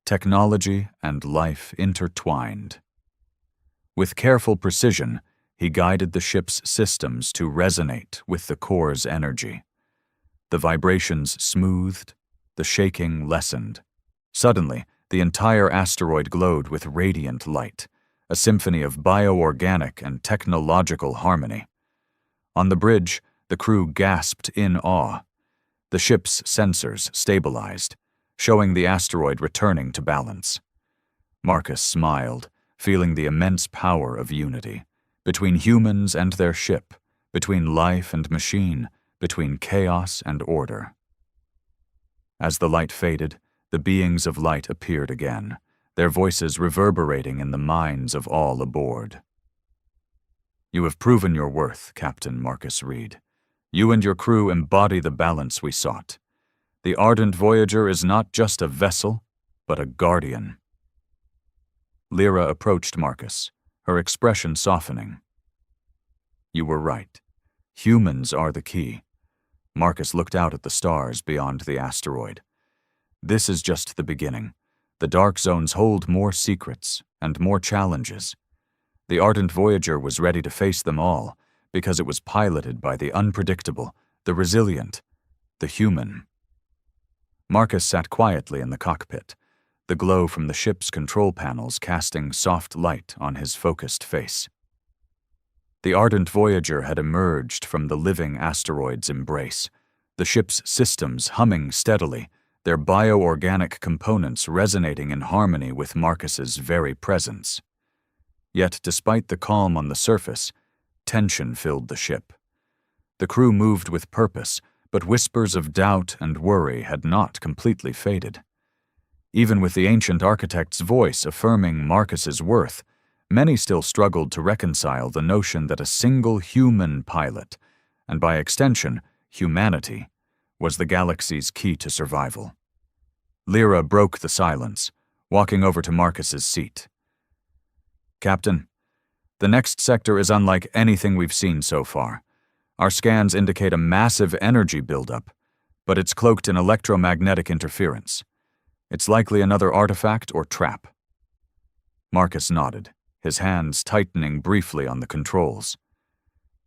Technology and life intertwined. With careful precision, he guided the ship's systems to resonate with the core's energy. The vibrations smoothed, the shaking lessened. Suddenly, the entire asteroid glowed with radiant light, a symphony of bioorganic and technological harmony. On the bridge, the crew gasped in awe. The ship's sensors stabilized, showing the asteroid returning to balance. Marcus smiled, feeling the immense power of unity, between humans and their ship, between life and machine, between chaos and order. As the light faded, the beings of light appeared again, their voices reverberating in the minds of all aboard. "You have proven your worth, Captain Marcus Reed. You and your crew embody the balance we sought. The ardent Voyager is not just a vessel, but a guardian." Lyra approached Marcus, her expression softening. "You were right. Humans are the key." Marcus looked out at the stars beyond the asteroid. "This is just the beginning. The dark zones hold more secrets and more challenges. The ardent Voyager was ready to face them all because it was piloted by the unpredictable, the resilient, the human." Marcus sat quietly in the cockpit, the glow from the ship's control panels casting soft light on his focused face. The ardent Voyager had emerged from the living asteroid's embrace, the ship's systems humming steadily, their bioorganic components resonating in harmony with Marcus's very presence. Yet, despite the calm on the surface, tension filled the ship. The crew moved with purpose, but whispers of doubt and worry had not completely faded. Even with the ancient architect's voice affirming Marcus's worth, many still struggled to reconcile the notion that a single human pilot, and by extension, humanity, was the galaxy's key to survival. Lyra broke the silence, walking over to Marcus's seat. "Captain, the next sector is unlike anything we've seen so far. Our scans indicate a massive energy buildup, but it's cloaked in electromagnetic interference. It's likely another artifact or trap." Marcus nodded, his hands tightening briefly on the controls.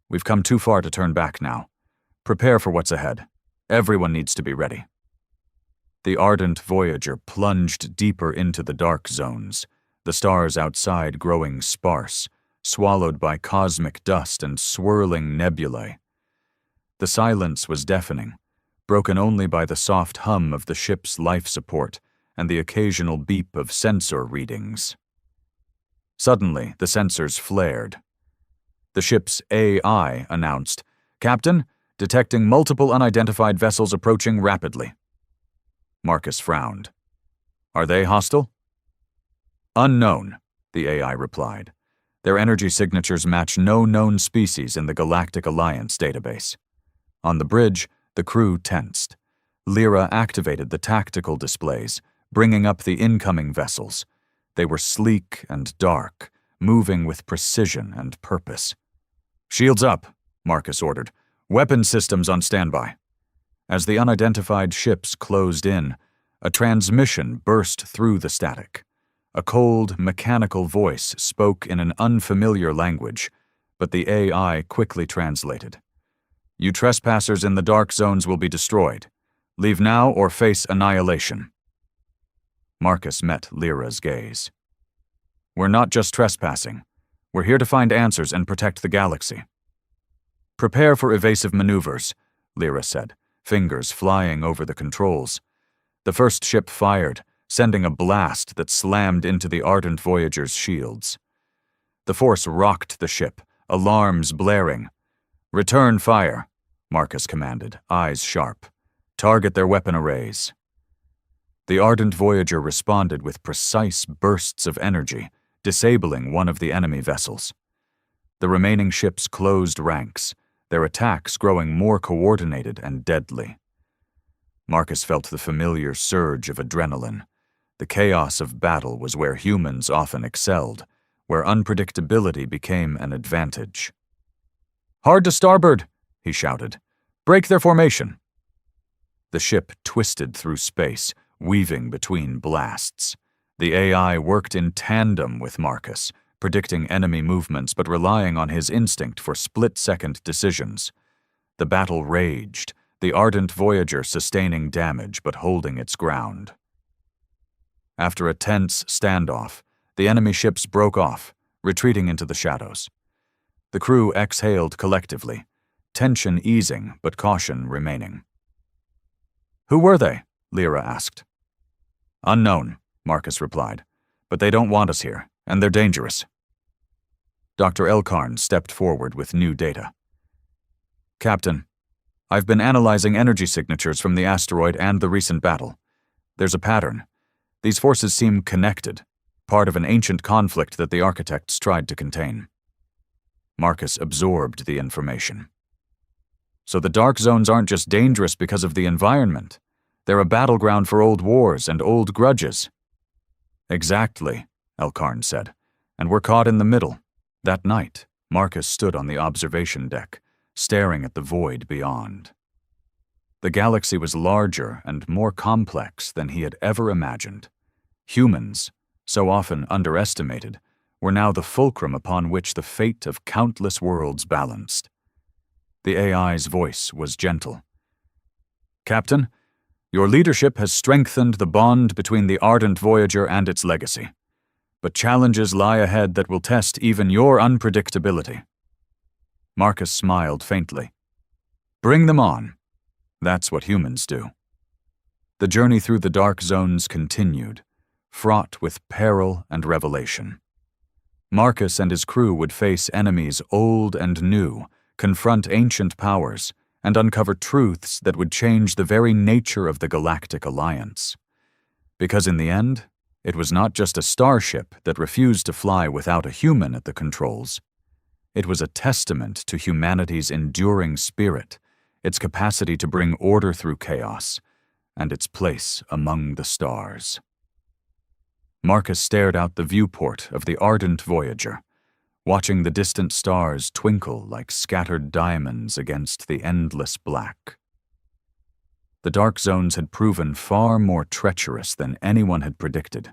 "We've come too far to turn back now. Prepare for what's ahead. Everyone needs to be ready." The ardent Voyager plunged deeper into the dark zones, the stars outside growing sparse, swallowed by cosmic dust and swirling nebulae. The silence was deafening, broken only by the soft hum of the ship's life support and the occasional beep of sensor readings. Suddenly, the sensors flared. The ship's AI announced, "Captain, detecting multiple unidentified vessels approaching rapidly." Marcus frowned. "Are they hostile?" "Unknown," the AI replied. "Their energy signatures match no known species in the Galactic Alliance database." On the bridge, the crew tensed. Lyra activated the tactical displays, bringing up the incoming vessels. They were sleek and dark, moving with precision and purpose. "Shields up," Marcus ordered. "Weapon systems on standby." As the unidentified ships closed in, a transmission burst through the static. A cold, mechanical voice spoke in an unfamiliar language, but the AI quickly translated. "You trespassers in the dark zones will be destroyed. Leave now or face annihilation." Marcus met Lyra's gaze. "We're not just trespassing. We're here to find answers and protect the galaxy." "Prepare for evasive maneuvers," Lyra said, fingers flying over the controls. The first ship fired, sending a blast that slammed into the ardent Voyager's shields. The force rocked the ship, alarms blaring. "Return fire," Marcus commanded, eyes sharp. "Target their weapon arrays." The ardent Voyager responded with precise bursts of energy, disabling one of the enemy vessels. The remaining ships closed ranks, their attacks growing more coordinated and deadly. Marcus felt the familiar surge of adrenaline. The chaos of battle was where humans often excelled, where unpredictability became an advantage. "Hard to starboard," he shouted. "Break their formation." The ship twisted through space, weaving between blasts. The AI worked in tandem with Marcus, predicting enemy movements but relying on his instinct for split-second decisions. The battle raged, the ardent Voyager sustaining damage but holding its ground. After a tense standoff, the enemy ships broke off, retreating into the shadows. The crew exhaled collectively, tension easing but caution remaining. "Who were they?" Lyra asked. "Unknown," Marcus replied, "but they don't want us here, and they're dangerous." Dr. Elkarn stepped forward with new data. Captain, I've been analyzing energy signatures from the asteroid and the recent battle. There's a pattern. These forces seem connected, part of an ancient conflict that the architects tried to contain. Marcus absorbed the information. So the dark zones aren't just dangerous because of the environment. They're a battleground for old wars and old grudges. Exactly, Elkarn said, and we're caught in the middle. That night, Marcus stood on the observation deck, staring at the void beyond. The galaxy was larger and more complex than he had ever imagined. Humans, so often underestimated, were now the fulcrum upon which the fate of countless worlds balanced. The AI's voice was gentle. Captain, your leadership has strengthened the bond between the ardent Voyager and its legacy. But challenges lie ahead that will test even your unpredictability. Marcus smiled faintly. Bring them on. That's what humans do. The journey through the dark zones continued, fraught with peril and revelation. Marcus and his crew would face enemies old and new, confront ancient powers, and uncover truths that would change the very nature of the Galactic Alliance. Because in the end, it was not just a starship that refused to fly without a human at the controls. It was a testament to humanity's enduring spirit, its capacity to bring order through chaos, and its place among the stars. Marcus stared out the viewport of the ardent Voyager, watching the distant stars twinkle like scattered diamonds against the endless black. The dark zones had proven far more treacherous than anyone had predicted.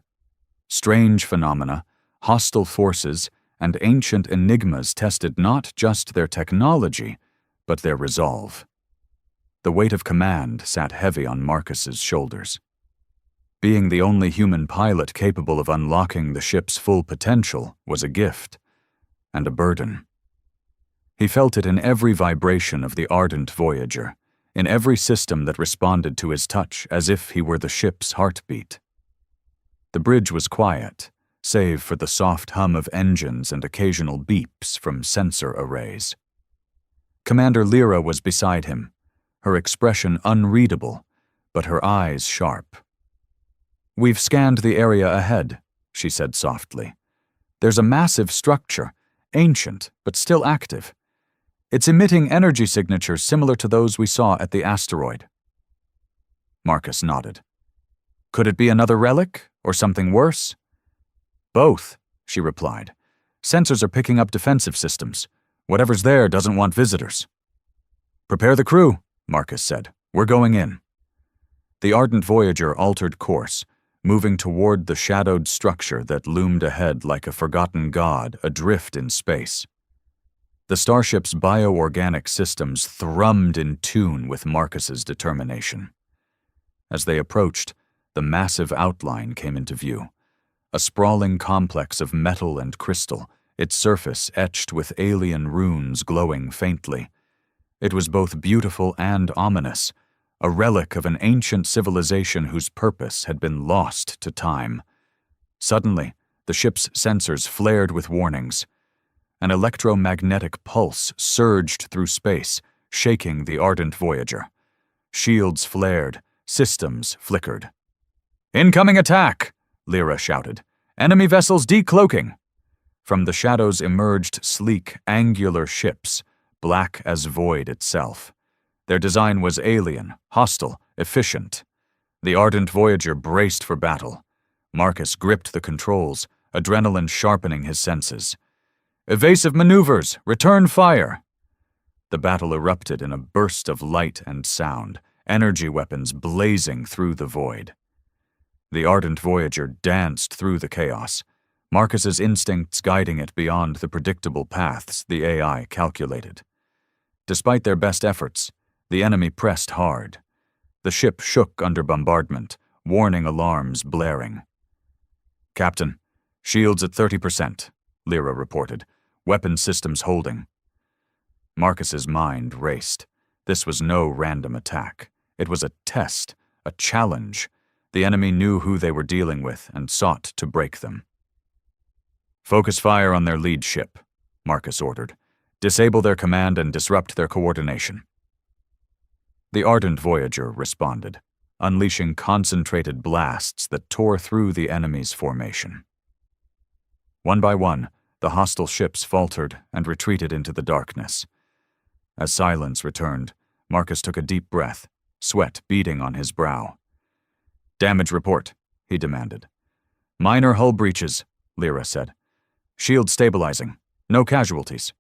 Strange phenomena, hostile forces, and ancient enigmas tested not just their technology, but their resolve. The weight of command sat heavy on Marcus's shoulders. Being the only human pilot capable of unlocking the ship's full potential was a gift and a burden. He felt it in every vibration of the ardent Voyager, in every system that responded to his touch as if he were the ship's heartbeat. The bridge was quiet, save for the soft hum of engines and occasional beeps from sensor arrays. Commander Lyra was beside him, her expression unreadable, but her eyes sharp. "We've scanned the area ahead," she said softly. "There's a massive structure, ancient but still active. It's emitting energy signatures similar to those we saw at the asteroid." Marcus nodded. "Could it be another relic, or something worse?" "Both," she replied. "Sensors are picking up defensive systems. Whatever's there doesn't want visitors." "Prepare the crew," Marcus said. "We're going in." The ardent Voyager altered course, moving toward the shadowed structure that loomed ahead like a forgotten god adrift in space. The starship's bioorganic systems thrummed in tune with Marcus's determination. As they approached, the massive outline came into view, a sprawling complex of metal and crystal, its surface etched with alien runes glowing faintly. It was both beautiful and ominous, a relic of an ancient civilization whose purpose had been lost to time. Suddenly, the ship's sensors flared with warnings. An electromagnetic pulse surged through space, shaking the ardent Voyager. Shields flared, systems flickered. "Incoming attack!" Lyra shouted. "Enemy vessels decloaking!" From the shadows emerged sleek, angular ships, black as void itself. Their design was alien, hostile, efficient. The ardent Voyager braced for battle. Marcus gripped the controls, adrenaline sharpening his senses. "Evasive maneuvers! Return fire!" The battle erupted in a burst of light and sound, energy weapons blazing through the void. The ardent Voyager danced through the chaos, Marcus's instincts guiding it beyond the predictable paths the AI calculated. Despite their best efforts, the enemy pressed hard. The ship shook under bombardment, warning alarms blaring. "Captain, shields at 30%, Lyra reported, weapon systems holding." Marcus's mind raced. This was no random attack. It was a test, a challenge. The enemy knew who they were dealing with and sought to break them. "Focus fire on their lead ship," Marcus ordered. Disable their command and disrupt their coordination. The ardent Voyager responded, unleashing concentrated blasts that tore through the enemy's formation. One by one, the hostile ships faltered and retreated into the darkness. As silence returned, Marcus took a deep breath, sweat beading on his brow. "Damage report," he demanded. "Minor hull breaches," Lyra said. "Shield stabilizing. No casualties."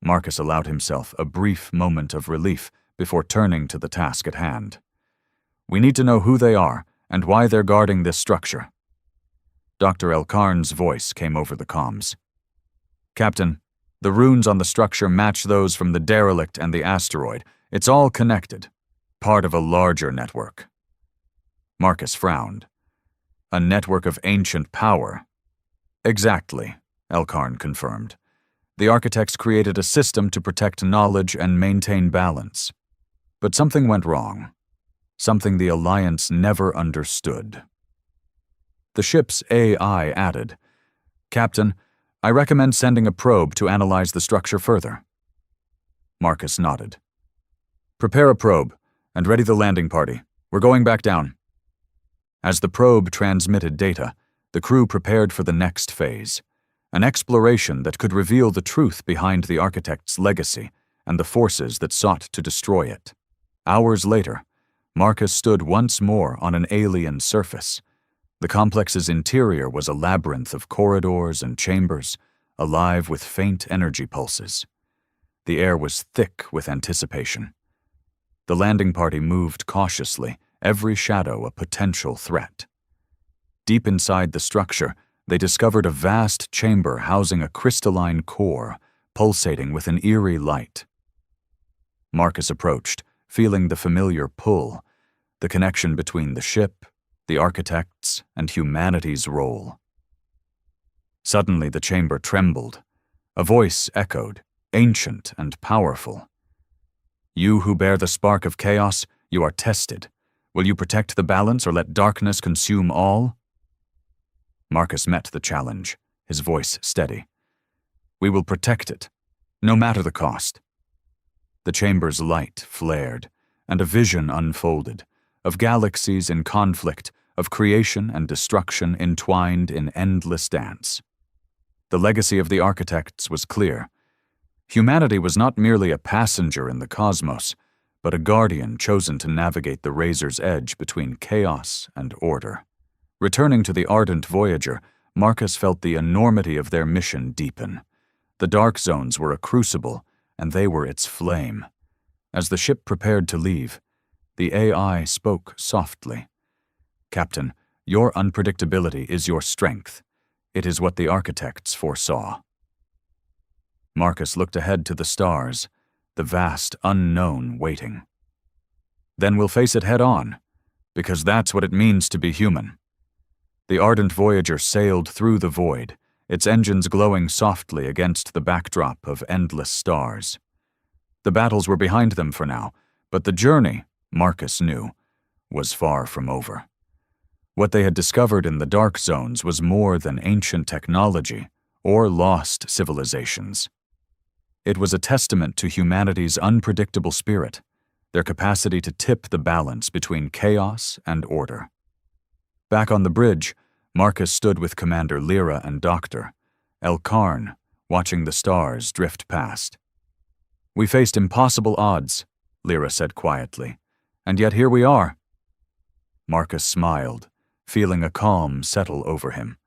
Marcus allowed himself a brief moment of relief before turning to the task at hand. "We need to know who they are and why they're guarding this structure." Dr. Elkarn's voice came over the comms. "Captain, the runes on the structure match those from the derelict and the asteroid. It's all connected, part of a larger network." Marcus frowned. "A network of ancient power." "Exactly," Elkarn confirmed. "The architects created a system to protect knowledge and maintain balance. But something went wrong. Something the Alliance never understood." The ship's AI added, "Captain, I recommend sending a probe to analyze the structure further." Marcus nodded. "Prepare a probe, and ready the landing party. We're going back down." As the probe transmitted data, the crew prepared for the next phase, an exploration that could reveal the truth behind the architect's legacy and the forces that sought to destroy it. Hours later, Marcus stood once more on an alien surface. The complex's interior was a labyrinth of corridors and chambers, alive with faint energy pulses. The air was thick with anticipation. The landing party moved cautiously, every shadow a potential threat. Deep inside the structure, they discovered a vast chamber housing a crystalline core, pulsating with an eerie light. Marcus approached, feeling the familiar pull, the connection between the ship, the architects, and humanity's role. Suddenly the chamber trembled. A voice echoed, ancient and powerful. "You who bear the spark of chaos, you are tested. Will you protect the balance or let darkness consume all?" Marcus met the challenge, his voice steady. "We will protect it, no matter the cost." The chamber's light flared, and a vision unfolded, of galaxies in conflict, of creation and destruction entwined in endless dance. The legacy of the architects was clear. Humanity was not merely a passenger in the cosmos, but a guardian chosen to navigate the razor's edge between chaos and order. Returning to the ardent Voyager, Marcus felt the enormity of their mission deepen. The dark zones were a crucible, and they were its flame. As the ship prepared to leave, the AI spoke softly. "Captain, your unpredictability is your strength. It is what the architects foresaw." Marcus looked ahead to the stars, the vast unknown waiting. "Then we'll face it head-on, because that's what it means to be human." The ardent Voyager sailed through the void, its engines glowing softly against the backdrop of endless stars. The battles were behind them for now, but the journey, Marcus knew, was far from over. What they had discovered in the dark zones was more than ancient technology or lost civilizations. It was a testament to humanity's unpredictable spirit, their capacity to tip the balance between chaos and order. Back on the bridge, Marcus stood with Commander Lyra and Dr. Elkarn, watching the stars drift past. "We faced impossible odds," Lyra said quietly, "and yet here we are." Marcus smiled, feeling a calm settle over him.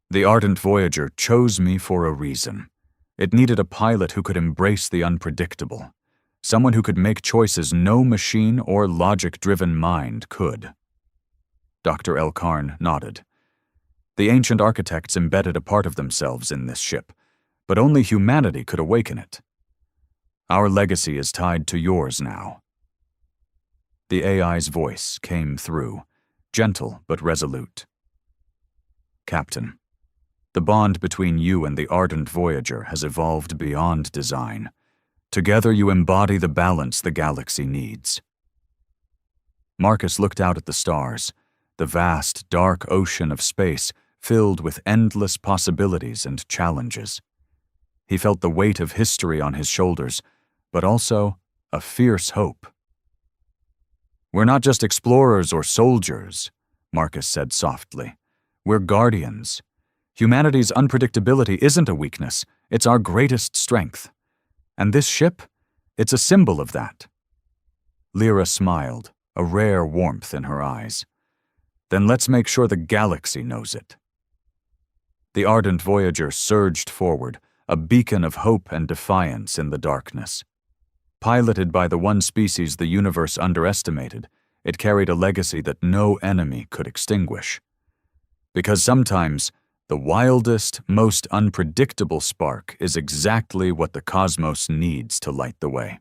"The ardent Voyager chose me for a reason. It needed a pilot who could embrace the unpredictable, someone who could make choices no machine or logic-driven mind could." Dr. Elkarn nodded. "The ancient architects embedded a part of themselves in this ship, but only humanity could awaken it. Our legacy is tied to yours now." The AI's voice came through, gentle but resolute. "Captain, the bond between you and the ardent Voyager has evolved beyond design. Together you embody the balance the galaxy needs." Marcus looked out at the stars, the vast, dark ocean of space filled with endless possibilities and challenges. He felt the weight of history on his shoulders, but also a fierce hope. "We're not just explorers or soldiers," Marcus said softly. "We're guardians. Humanity's unpredictability isn't a weakness, it's our greatest strength. And this ship, it's a symbol of that." Lyra smiled, a rare warmth in her eyes. "Then let's make sure the galaxy knows it." The ardent Voyager surged forward, a beacon of hope and defiance in the darkness. Piloted by the one species the universe underestimated, it carried a legacy that no enemy could extinguish. Because sometimes, the wildest, most unpredictable spark is exactly what the cosmos needs to light the way.